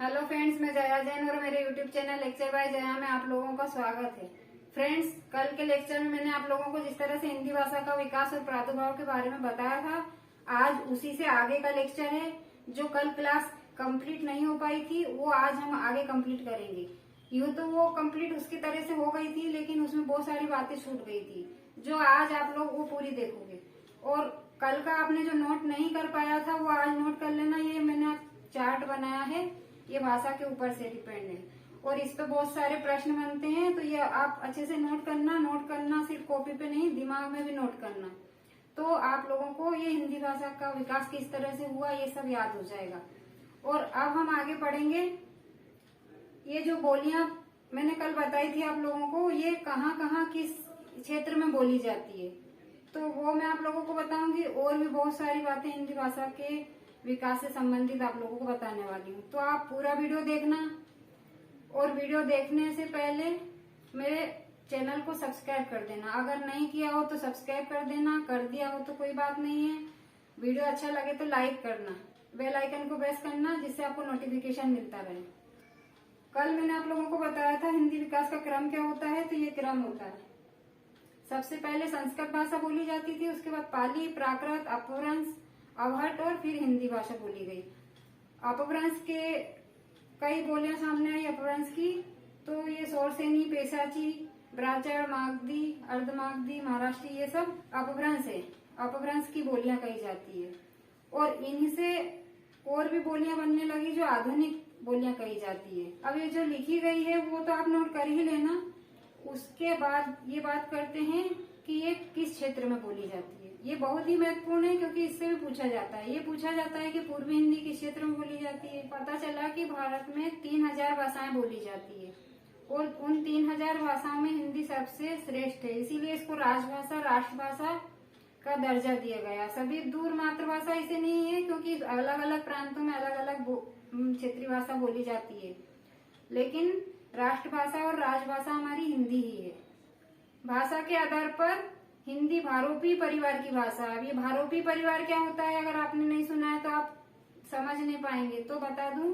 Hello friends, मैं जया जैन और मेरे YouTube channel lecture by Jaya में आप लोगों का स्वागत है। फ्रेंड्स, कल के लेक्चर में मैंने आप लोगों को जिस तरह से हिंदी भाषा का विकास और प्रादुर्भाव के बारे में बताया था, आज उसी से आगे का लेक्चर है। जो कल क्लास कंप्लीट नहीं हो पाई थी वो आज हम आगे कंप्लीट करेंगे। यूं तो वो कंप्लीट उसकी तरह से हो गई थी, लेकिन उसमें बहुत सारी बातें छूट गई थी जो आज आप लोग वो पूरी देखोगे। और कल का आपने जो नोट नहीं कर पाया था वो आज नोट कर लेना। ये मैंने चार्ट बनाया है, ये भाषा के ऊपर से डिपेंड है और इस पे बहुत सारे प्रश्न बनते हैं, तो ये आप अच्छे से नोट करना सिर्फ कॉपी पे नहीं, दिमाग में भी नोट करना। तो आप लोगों को ये हिंदी भाषा का विकास किस तरह से हुआ ये सब याद हो जाएगा। और अब हम आगे पढ़ेंगे। ये जो बोलियां मैंने कल बताई थी आप लोगों को, ये कहाँ कहाँ किस क्षेत्र में बोली जाती है, तो वो मैं आप लोगों को बताऊंगी। और भी बहुत सारी बातें हिंदी भाषा के विकास से संबंधित आप लोगों को बताने वाली हूँ, तो आप पूरा वीडियो देखना। और वीडियो देखने से पहले मेरे चैनल को सब्सक्राइब कर देना। अगर नहीं किया हो तो सब्सक्राइब कर देना, कर दिया हो तो कोई बात नहीं है। वीडियो अच्छा लगे तो लाइक करना, बेल आइकन को प्रेस करना, जिससे आपको नोटिफिकेशन मिलता रहे। कल मैंने आप लोगों को बताया था हिंदी विकास का क्रम क्या होता है, तो ये क्रम होता है। सबसे पहले संस्कृत भाषा बोली जाती थी, उसके बाद पाली, प्राकृत, अपभ्रंश, अवहट और फिर हिंदी भाषा बोली गई। अपभ्रंश के कई बोलियां सामने आई अपभ्रंश की, तो ये शौरसेनी, पेशाची, ब्राह्मण, मागधी, अर्धमागधी, महाराष्ट्री, ये सब अपभ्रंश है। अपभ्रंश की बोलियां कही जाती है और इनसे और भी बोलियां बनने लगी जो आधुनिक बोलियां कही जाती है। अब ये जो लिखी गई है वो तो आप नोट कर ही लेना। उसके बाद ये बात करते हैं कि ये किस क्षेत्र में बोली जाती है। ये बहुत ही महत्वपूर्ण है क्योंकि इससे भी पूछा जाता है। ये पूछा जाता है कि पूर्वी हिंदी किस क्षेत्र में बोली जाती है। पता चला कि भारत में 3000 भाषाएं बोली जाती है और उन 3000 भाषाओं में हिंदी सबसे श्रेष्ठ है, इसीलिए इसको राजभाषा, राष्ट्रभाषा का दर्जा दिया गया। सभी दूर मातृभाषा इसे नहीं है क्योंकि अलग अलग प्रांतों में अलग अलग क्षेत्रीय भाषा बोली जाती है, लेकिन राष्ट्रभाषा और राजभाषा हमारी हिंदी ही है। भाषा के आधार पर हिंदी भारोपी परिवार की भाषा है। अब ये भारोपी परिवार क्या होता है, अगर आपने नहीं सुना है तो आप समझ नहीं पाएंगे, तो बता दूं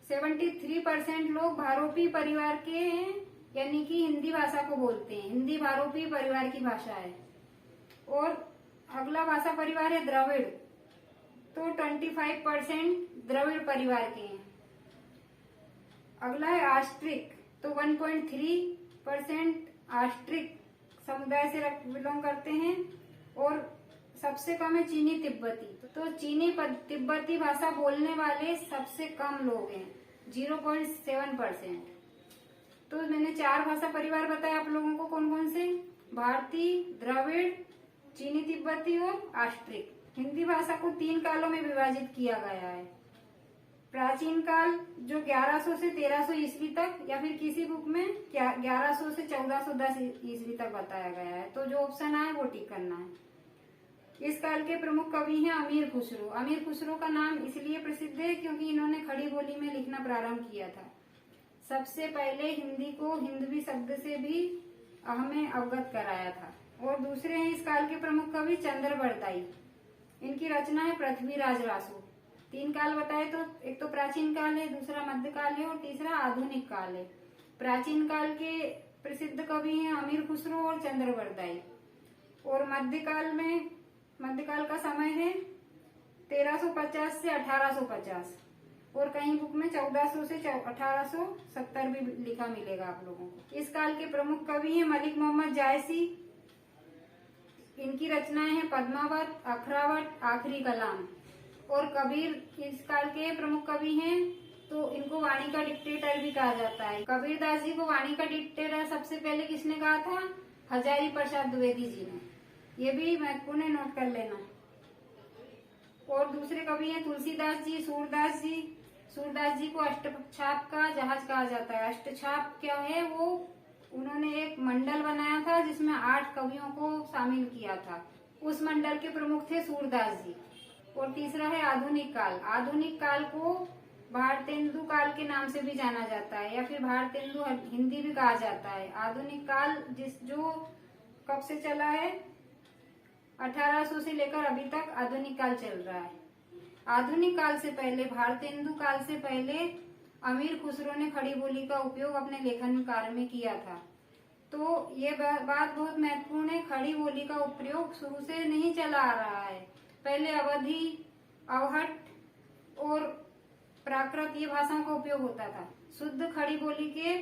73% लोग भारोपी परिवार के हैं, यानी कि हिंदी भाषा को बोलते हैं। हिंदी भारोपी परिवार की भाषा है। और अगला भाषा परिवार है द्रविड़, तो 25% द्रविड़ परिवार के हैं। अगला है आस्ट्रिक, तो 1.3% आस्ट्रिक समुदाय से बिलोंग करते हैं। और सबसे कम है चीनी तिब्बती, तो चीनी तिब्बती भाषा बोलने वाले सबसे कम लोग हैं, 0.7%। तो मैंने 4 भाषा परिवार बताए आप लोगों को, कौन कौन से, भारतीय, द्रविड़, चीनी तिब्बती और आस्ट्रिक। हिंदी भाषा को 3 कालों में विभाजित किया गया है। प्राचीन काल जो 1100 से 1300 ईस्वी तक, या फिर किसी बुक में 1100 से 1410 ईस्वी तक बताया गया है, तो जो ऑप्शन आए वो टिक करना है। इस काल के प्रमुख कवि हैं अमीर खुसरो। अमीर खुसरो का नाम इसलिए प्रसिद्ध है क्योंकि इन्होंने खड़ी बोली में लिखना प्रारंभ किया था। सबसे पहले हिंदी को हिंदवी शब्द से भी हमें अवगत कराया था। और दूसरे हैं इस काल के प्रमुख कवि चंद्रबरदाई। इनकी रचना है पृथ्वीराज रासो। 3 काल बताए, तो एक तो प्राचीन काल है, दूसरा मध्यकाल है और तीसरा आधुनिक काल है। प्राचीन काल के प्रसिद्ध कवि हैं अमीर खुसरो और चंद्रबरदाई। और मध्यकाल का समय है 1350 से 1850 और कहीं बुक में 1400 से 1870 भी लिखा मिलेगा आप लोगों को। इस काल के प्रमुख कवि हैं मलिक मोहम्मद जायसी। इनकी रचनाएं हैं पद्मावत, अखरावत, आखिरी कलाम। और कबीर इस काल के प्रमुख कवि हैं, तो इनको वाणी का डिक्टेटर भी कहा जाता है। कबीर दास जी को वाणी का डिक्टेटर सबसे पहले किसने कहा था, हजारी प्रसाद द्विवेदी जी ने। ये भी महत्वपूर्ण है, नोट कर लेना। और दूसरे कवि हैं तुलसीदास जी, सूरदास जी। सूरदास जी को अष्टछाप का जहाज कहा जाता है। अष्टछाप क्या है, वो उन्होंने एक मंडल बनाया था जिसमें 8 कवियों को शामिल किया था। उस मंडल के प्रमुख थे सूरदास जी। और तीसरा है आधुनिक काल। आधुनिक काल को भारतेंदु काल के नाम से भी जाना जाता है, या फिर भारतेंदु हिंदी भी कहा जाता है। आधुनिक काल जो कब से चला है, 1800 से लेकर अभी तक आधुनिक काल चल रहा है। आधुनिक काल से पहले, भारतेंदु काल से पहले अमीर खुसरो ने खड़ी बोली का उपयोग अपने लेखन कार्य में किया था। तो ये बात बहुत महत्वपूर्ण है। खड़ी बोली का प्रयोग शुरू से नहीं चला आ रहा है। पहले अवधी, अवहट और प्राकृत ये भाषाओं का उपयोग होता था। शुद्ध खड़ी बोली के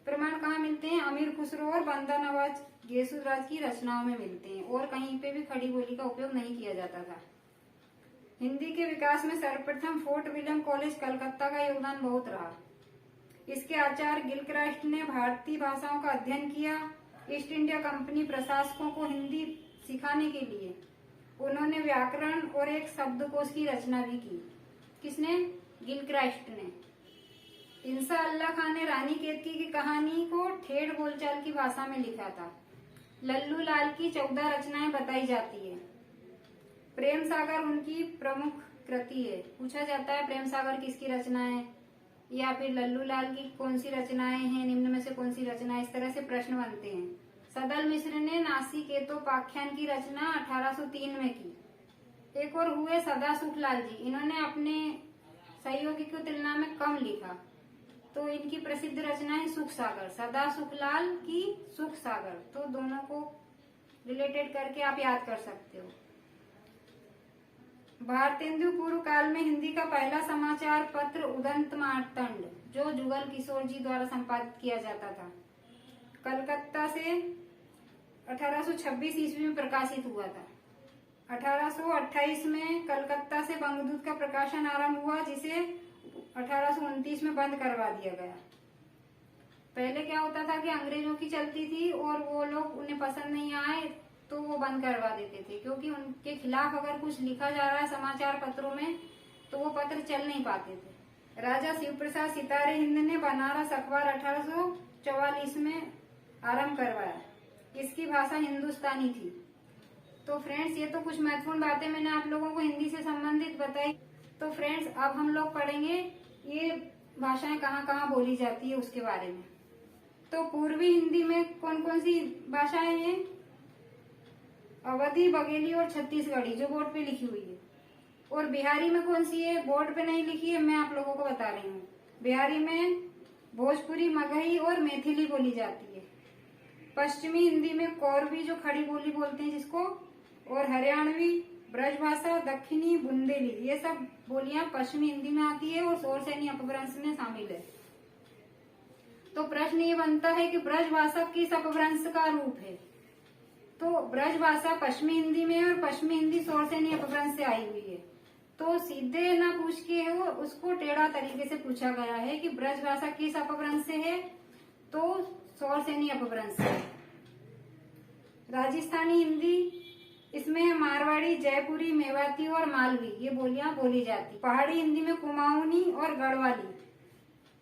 प्रमाण कहाँ मिलते हैं? अमीर खुसरो और बंदा नवाज घेसुराज की रचनाओं में मिलते हैं, और कहीं पे भी खड़ी बोली का उपयोग नहीं किया जाता था। हिंदी के विकास में सर्वप्रथम फोर्ट विलियम कॉलेज कलकत्ता का योगदान बहुत रहा। इसके आचार्य गिलक्राइस्ट ने भारतीय भाषाओं का अध्ययन किया। ईस्ट इंडिया कंपनी प्रशासकों को हिंदी सिखाने के लिए उन्होंने व्याकरण और एक शब्दकोश की रचना भी की। किसने? गिलक्राइस्ट ने। इंसा अल्लाह खान ने रानी केतकी की कहानी को ठेठ बोलचाल की भाषा में लिखा था। लल्लू लाल की 14 रचनाएं बताई जाती है। प्रेम सागर उनकी प्रमुख कृति है। पूछा जाता है प्रेम सागर किसकी रचना है, या फिर लल्लू लाल की कौन सी रचनाएं हैं, निम्न में से कौन सी रचना, इस तरह से प्रश्न बनते हैं। सदल मिश्र ने नासिकेतोपाख्यान की रचना 1803 में की। एक और हुए सदा सुखलाल जी। इन्होंने अपने सहयोगी की तुलना में कम लिखा, तो इनकी प्रसिद्ध रचना है सुख सागर। सदा सुखलाल की सुख सागर, तो दोनों को रिलेटेड करके आप याद कर सकते हो। भारतेंदु पूर्व काल में हिंदी का पहला समाचार पत्र उदंत मार्तंड, जो जुगल किशोर जी द्वारा संपादित किया जाता था, कलकत्ता से 1826 ईस्वी में प्रकाशित हुआ था। 1828 में कलकत्ता से बंगदूत का प्रकाशन आरंभ हुआ, जिसे 1829 में बंद करवा दिया गया। पहले क्या होता था कि अंग्रेजों की चलती थी और वो लोग उन्हें पसंद नहीं आए तो वो बंद करवा देते थे, क्योंकि उनके खिलाफ अगर कुछ लिखा जा रहा है समाचार पत्रों में तो वो पत्र चल नहीं पाते थे। राजा शिव प्रसाद सितारे हिंद ने बनारस अखबार 1844 में आरंभ करवाया। इसकी भाषा हिंदुस्तानी थी। तो फ्रेंड्स, ये तो कुछ महत्वपूर्ण बातें मैंने आप लोगों को हिंदी से संबंधित बताई। तो फ्रेंड्स, अब हम लोग पढ़ेंगे ये भाषाएं कहाँ कहाँ बोली जाती है उसके बारे में। तो पूर्वी हिंदी में कौन कौन सी भाषाएं हैं? अवधी, बघेली और छत्तीसगढ़ी, जो बोर्ड पे लिखी हुई है। और बिहारी में कौन सी है? बोर्ड पे नहीं लिखी है, मैं आप लोगों को बता रही हूँ। बिहारी में भोजपुरी, मगही और मैथिली बोली जाती है। पश्चिमी हिंदी में कौरवी, जो खड़ी बोली बोलते हैं जिसको, और हरियाणवी, ब्रजभाषा, दक्षिणी, बुंदेली, ये सब बोलियां पश्चिमी हिंदी में आती है और सोरसैनी अपभ्रंश में शामिल है। तो प्रश्न ये बनता है कि ब्रजभाषा किस अपभ्रंश का रूप है? तो ब्रजभाषा पश्चिमी हिंदी में और पश्चिमी हिंदी सोरसैनी अपभ्रंश से आई हुई है। तो सीधे ना पूछ के हो, उसको टेढ़ा तरीके से पूछा गया है कि ब्रजभाषा किस अपभ्रंश से है, तो सोरसैनी अपभ्रंश से। राजस्थानी हिंदी, इसमें मारवाड़ी, जयपुरी, मेवाती और मालवी ये बोलियां बोली जाती। पहाड़ी हिंदी में कुमाऊनी और गढ़वाली।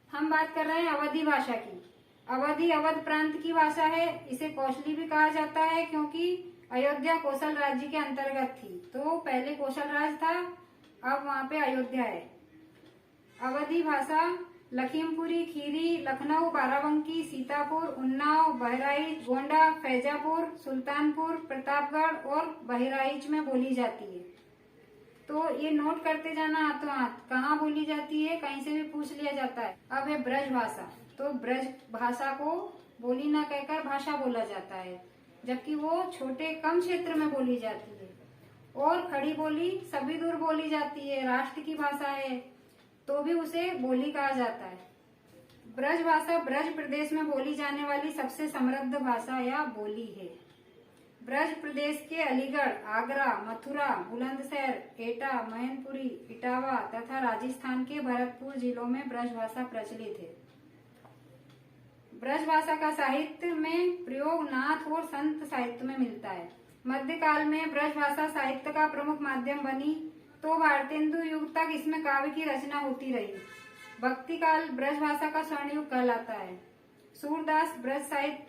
हम बात कर रहे हैं अवधी भाषा की। अवधी अवध प्रांत की भाषा है। इसे कौशली भी कहा जाता है, क्योंकि अयोध्या कौशल राज्य के अंतर्गत थी। तो पहले कौशल राज था, अब वहाँ पे अयोध्या है। अवधी भाषा लखीमपुरी, खीरी, लखनऊ, बाराबंकी, सीतापुर, उन्नाव, बहराइच, गोंडा, फैजापुर, सुल्तानपुर, प्रतापगढ़ और बहराइच में बोली जाती है। तो ये नोट करते जाना हाथों हाथ, कहाँ बोली जाती है, कहीं से भी पूछ लिया जाता है। अब है ब्रज भाषा। तो ब्रज भाषा को बोली ना कहकर भाषा बोला जाता है, जबकि वो छोटे कम क्षेत्र में बोली जाती है। और खड़ी बोली सभी दूर बोली जाती है, राष्ट्र की भाषा है, तो भी उसे बोली कहा जाता है। ब्रज भाषा ब्रज प्रदेश में बोली जाने वाली सबसे समृद्ध भाषा या बोली है। ब्रज प्रदेश के अलीगढ़, आगरा, मथुरा, बुलंदशहर, एटा, मैनपुरी, इटावा तथा राजस्थान के भरतपुर जिलों में ब्रज भाषा प्रचलित है। ब्रज भाषा का साहित्य में प्रयोग नाथ और संत साहित्य में मिलता है। मध्यकाल में ब्रज भाषा साहित्य का प्रमुख माध्यम बनी, तो भारतेंदु युग तक इसमें काव्य की रचना होती रही। भक्ति काल ब्रज भाषा का स्वर्ण युग कहलाता है। सूरदास ब्रज साहित्य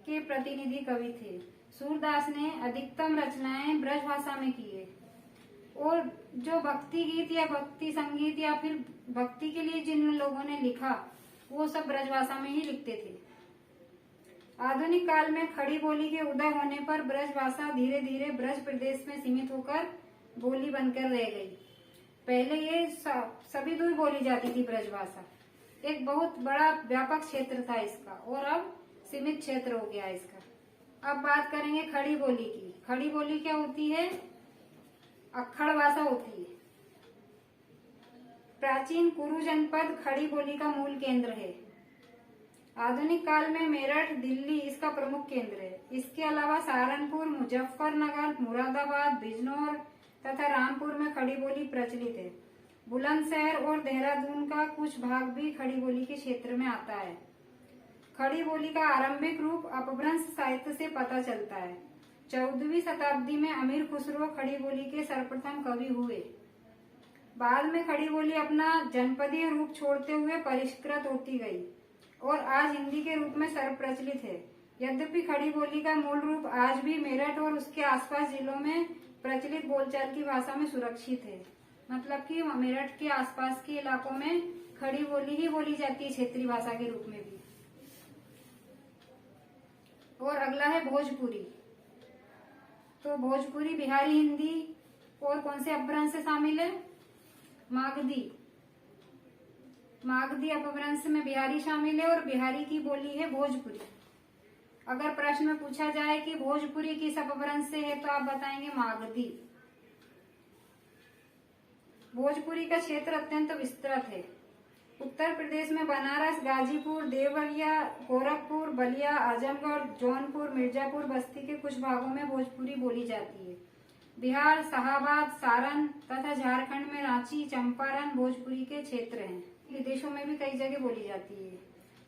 के प्रतिनिधि कवि थे। सूरदास ने अधिकतम रचनाएं ब्रज भाषा में की है। और जो भक्ति गीत या भक्ति संगीत या फिर भक्ति के लिए जिन लोगों ने लिखा, वो सब ब्रज भाषा में ही लिखते थे। आधुनिक काल में खड़ी बोली के उदय होने पर ब्रज भाषा धीरे धीरे ब्रज प्रदेश में सीमित होकर बोली बनकर रह गई। पहले ये सभी दूर बोली जाती थी ब्रज भाषा। एक बहुत बड़ा व्यापक क्षेत्र था इसका और अब सीमित क्षेत्र हो गया इसका। अब बात करेंगे खड़ी बोली की। खड़ी बोली क्या होती है? अक्खड़ भाषा होती है। प्राचीन कुरु जनपद खड़ी बोली का मूल केंद्र है। आधुनिक काल में मेरठ, दिल्ली इसका प्रमुख केंद्र है। इसके अलावा सहारनपुर, मुजफ्फरनगर, मुरादाबाद, बिजनौर तथा रामपुर में खड़ी बोली प्रचलित है। बुलंदशहर और देहरादून का कुछ भाग भी खड़ी बोली के क्षेत्र में आता है। खड़ी बोली का आरंभिक रूप अपभ्रंश साहित्य से पता चलता है। 14वीं शताब्दी में अमीर खुसरो खड़ी बोली के सर्वप्रथम कवि हुए। बाद में खड़ी बोली अपना जनपदीय रूप छोड़ते हुए परिष्कृत होती गई और आज हिंदी के रूप में सर्वप्रचलित है। यद्यपि खड़ी बोली का मूल रूप आज भी मेरठ और उसके आसपास जिलों में प्रचलित बोलचाल की भाषा में सुरक्षित है। मतलब कि मेरठ के आसपास के इलाकों में खड़ी बोली ही बोली जाती है क्षेत्रीय भाषा के रूप में भी। और अगला है भोजपुरी। तो भोजपुरी बिहारी हिंदी और कौन से अपभ्रंश से शामिल है? मागधी। मागधी अपभ्रंश में बिहारी शामिल है और बिहारी की बोली है भोजपुरी। अगर प्रश्न में पूछा जाए कि भोजपुरी किस अपभ्रंश से है तो आप बताएंगे मागधी। भोजपुरी का क्षेत्र अत्यंत विस्तृत है। उत्तर प्रदेश में बनारस, गाजीपुर, देवरिया, गोरखपुर, बलिया, आजमगढ़, जौनपुर, मिर्जापुर, बस्ती के कुछ भागों में भोजपुरी बोली जाती है। बिहार, शाहाबाद, सारण तथा झारखंड में रांची, चंपारण भोजपुरी के क्षेत्र हैं। विदेशों में भी कई जगह बोली जाती है।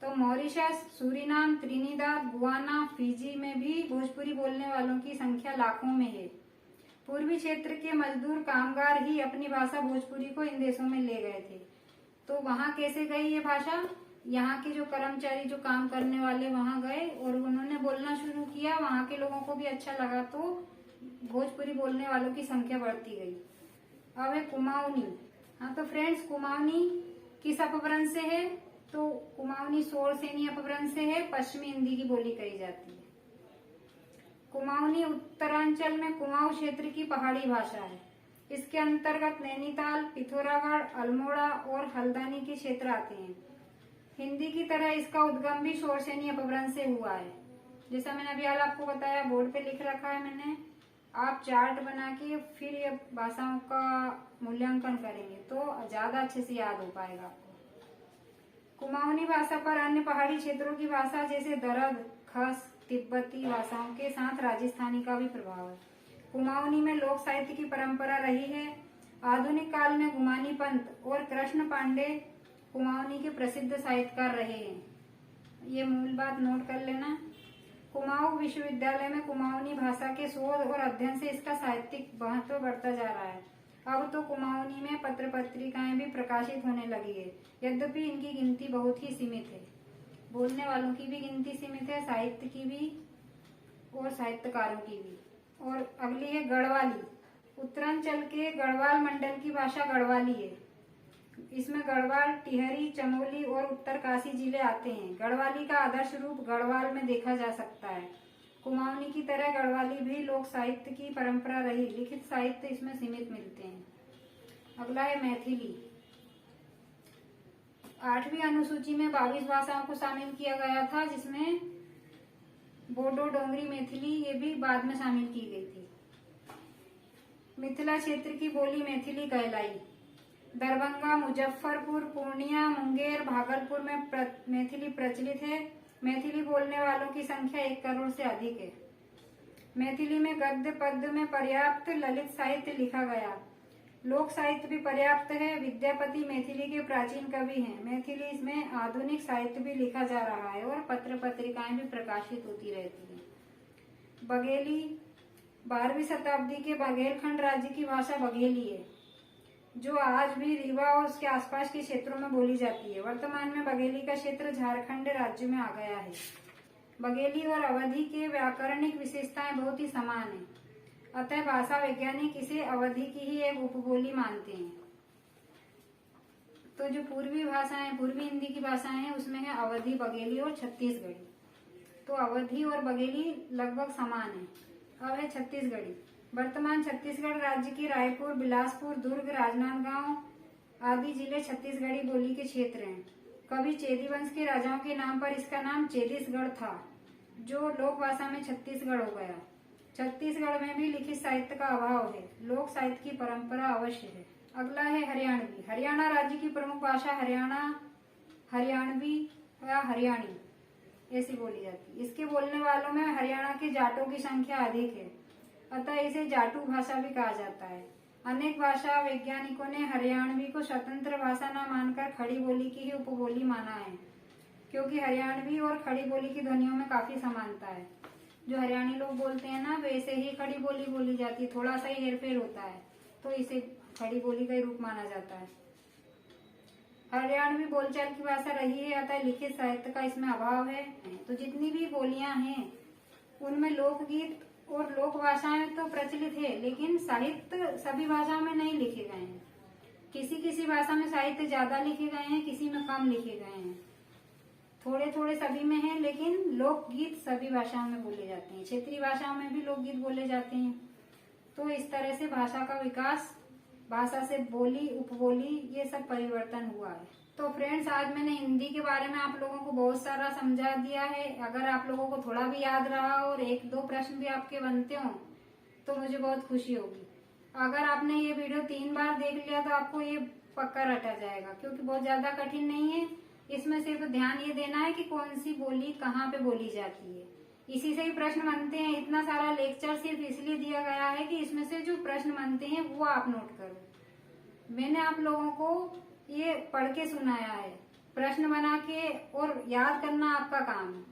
तो Mauritius, Suriname, Trinidad, Guana, Fiji में भी भोजपुरी बोलने वालों की संख्या लाखों में है। पूर्वी क्षेत्र के मजदूर कामगार ही अपनी भाषा भोजपुरी को इन देशों में ले गए थे। तो वहां कैसे गई ये भाषा? यहाँ के जो कर्मचारी, जो काम करने वाले वहां गए और उन्होंने बोलना शुरू किया। वहां के लोगों को भी अच्छा लगा तो भोजपुरी बोलने वालों की संख्या बढ़ती गई। अब है कुमाऊनी। हाँ तो फ्रेंड्स, कुमाऊनी किस अपभ्रंश से है? तो कुमाऊनी शोरसेनी अपभ्रंश से है। पश्चिमी हिंदी की बोली कही जाती है। कुमाऊनी उत्तरांचल में कुमाऊं क्षेत्र की पहाड़ी भाषा है। इसके अंतर्गत नैनीताल, पिथौरागढ़, अल्मोड़ा और हल्द्वानी के क्षेत्र आते हैं। हिंदी की तरह इसका उद्गम भी शोरसेनी अपभ्रंश से हुआ है। जैसा मैंने अभी हाल आपको बताया, बोर्ड पे लिख रखा है मैंने। आप चार्ट बना के फिर ये भाषाओं का मूल्यांकन करेंगे तो ज्यादा अच्छे से याद हो पाएगा आपको। कुमाऊनी भाषा पर अन्य पहाड़ी क्षेत्रों की भाषा जैसे दरद, खस, तिब्बती भाषाओं के साथ राजस्थानी का भी प्रभाव है। कुमाऊनी में लोक साहित्य की परंपरा रही है। आधुनिक काल में गुमानी पंत और कृष्ण पांडे कुमाऊनी के प्रसिद्ध साहित्यकार रहे हैं। ये मूल बात नोट कर लेना। कुमाऊं विश्वविद्यालय में कुमाऊनी भाषा के शोध और अध्ययन से इसका साहित्यिक महत्व बढ़ता जा रहा है। अब तो कुमाऊनी में पत्र पत्रिकाएं भी प्रकाशित होने लगी है। यद्यपि इनकी गिनती बहुत ही सीमित है। बोलने वालों की भी गिनती सीमित है, साहित्य की भी और साहित्यकारों की भी। और अगली है गढ़वाली। उत्तरांचल के गढ़वाल मंडल की भाषा गढ़वाली है। इसमें गढ़वाल, टिहरी, चमोली और उत्तरकाशी जिले आते हैं। गढ़वाली का आदर्श रूप गढ़वाल में देखा जा सकता है। कुमाऊनी की तरह गढ़वाली भी लोक साहित्य की परंपरा रही। लिखित साहित्य इसमें सीमित मिलते हैं। अगला है मैथिली। 8वीं अनुसूची में 22 भाषाओं को शामिल किया गया था, जिसमें बोडो, डोंगरी, मैथिली ये भी बाद में शामिल की गई थी। मिथिला क्षेत्र की बोली मैथिली कहलाई। दरभंगा, मुजफ्फरपुर, पूर्णिया, मुंगेर, भागलपुर में मैथिली प्रचलित है। मैथिली बोलने वालों की संख्या 1 करोड़ से अधिक है। मैथिली में गद्य पद्य में पर्याप्त ललित साहित्य लिखा गया। लोक साहित्य भी पर्याप्त है। विद्यापति मैथिली के प्राचीन कवि हैं। मैथिली में आधुनिक साहित्य भी लिखा जा रहा है और पत्र पत्रिकाएं भी प्रकाशित होती रहती हैं। बघेली 12वीं शताब्दी के बघेलखंड राज्य की भाषा बघेली है, जो आज भी रीवा और उसके आसपास के क्षेत्रों में बोली जाती है। वर्तमान में बघेली का क्षेत्र झारखंड राज्य में आ गया है। बघेली और अवधी के व्याकरणिक विशेषताएं बहुत ही समान है, अतः भाषा वैज्ञानिक इसे अवधी की ही एक उपबोली मानते हैं। तो जो पूर्वी भाषाएं, पूर्वी हिंदी की भाषाएं हैं, उसमें है अवधी, बघेली और छत्तीसगढ़ी। तो अवधी और बघेली लगभग समान है। अब है छत्तीसगढ़ी। वर्तमान छत्तीसगढ़ राज्य की रायपुर, बिलासपुर, दुर्ग, राजनांदगांव आदि जिले छत्तीसगढ़ी बोली के क्षेत्र हैं। कभी चेदी वंश के राजाओं के नाम पर इसका नाम चेदिसगढ़ था, जो लोक भाषा में छत्तीसगढ़ हो गया। छत्तीसगढ़ में भी लिखित साहित्य का अभाव है, लोक साहित्य की परंपरा अवश्य है। अगला है हरियाणवी। हरियाणा राज्य की प्रमुख भाषा हरियाणवी या हरियाणी ऐसी बोली जाती है। इसके बोलने वालों में हरियाणा के जाटों की संख्या अधिक है, अतः इसे जाटू भाषा भी कहा जाता है। अनेक भाषा वैज्ञानिकों ने हरियाणवी को स्वतंत्र भाषा न मानकर खड़ी बोली की ही उपबोली माना है, क्योंकि हरियाणवी और खड़ी बोली की ध्वनियों में काफी समानता है। जो हरियाणी लोग बोलते हैं ना, वैसे ही खड़ी बोली बोली जाती है, थोड़ा सा ही हेरफेर होता है, तो इसे खड़ी बोली का ही रूप माना जाता है। हरियाणवी बोलचाल की भाषा रही है, अतः लिखित साहित्य का इसमें अभाव है। तो जितनी भी बोलियां हैं उनमें लोकगीत और लोक भाषाएं तो प्रचलित है, लेकिन साहित्य सभी भाषाओं में नहीं लिखे गए हैं। किसी किसी भाषा में साहित्य ज्यादा लिखे गए हैं, किसी में कम लिखे गए हैं, थोड़े थोड़े सभी में है, लेकिन लोकगीत सभी भाषाओं में बोले जाते हैं। क्षेत्रीय भाषाओं में भी लोकगीत बोले जाते हैं। तो इस तरह से भाषा का विकास, भाषा से बोली, उपबोली, ये सब परिवर्तन हुआ है। तो फ्रेंड्स, आज मैंने हिंदी के बारे में आप लोगों को बहुत सारा समझा दिया है। अगर आप लोगों को थोड़ा भी याद रहा और एक दो प्रश्न भी आपके बनते हो तो मुझे बहुत खुशी होगी। अगर आपने ये वीडियो 3 बार देख लिया तो आपको ये पक्का रटा जाएगा, क्योंकि बहुत ज्यादा कठिन नहीं है। इसमें सिर्फ ध्यान ये देना है कि कौन सी बोली कहाँ पे बोली जाती है, इसी से ही प्रश्न बनते हैं। इतना सारा लेक्चर सिर्फ इसलिए दिया गया है कि इसमें से जो प्रश्न बनते हैं वो आप नोट करो। मैंने आप लोगों को ये पढ़ के सुनाया है, प्रश्न बना के और याद करना आपका काम है।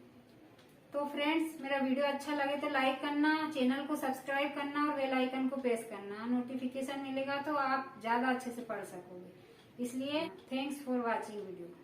तो फ्रेंड्स, मेरा वीडियो अच्छा लगे तो लाइक करना, चैनल को सब्सक्राइब करना और बेल आइकन को प्रेस करना। नोटिफिकेशन मिलेगा तो आप ज्यादा अच्छे से पढ़ सकोगे। इसलिए थैंक्स फॉर वॉचिंग वीडियो।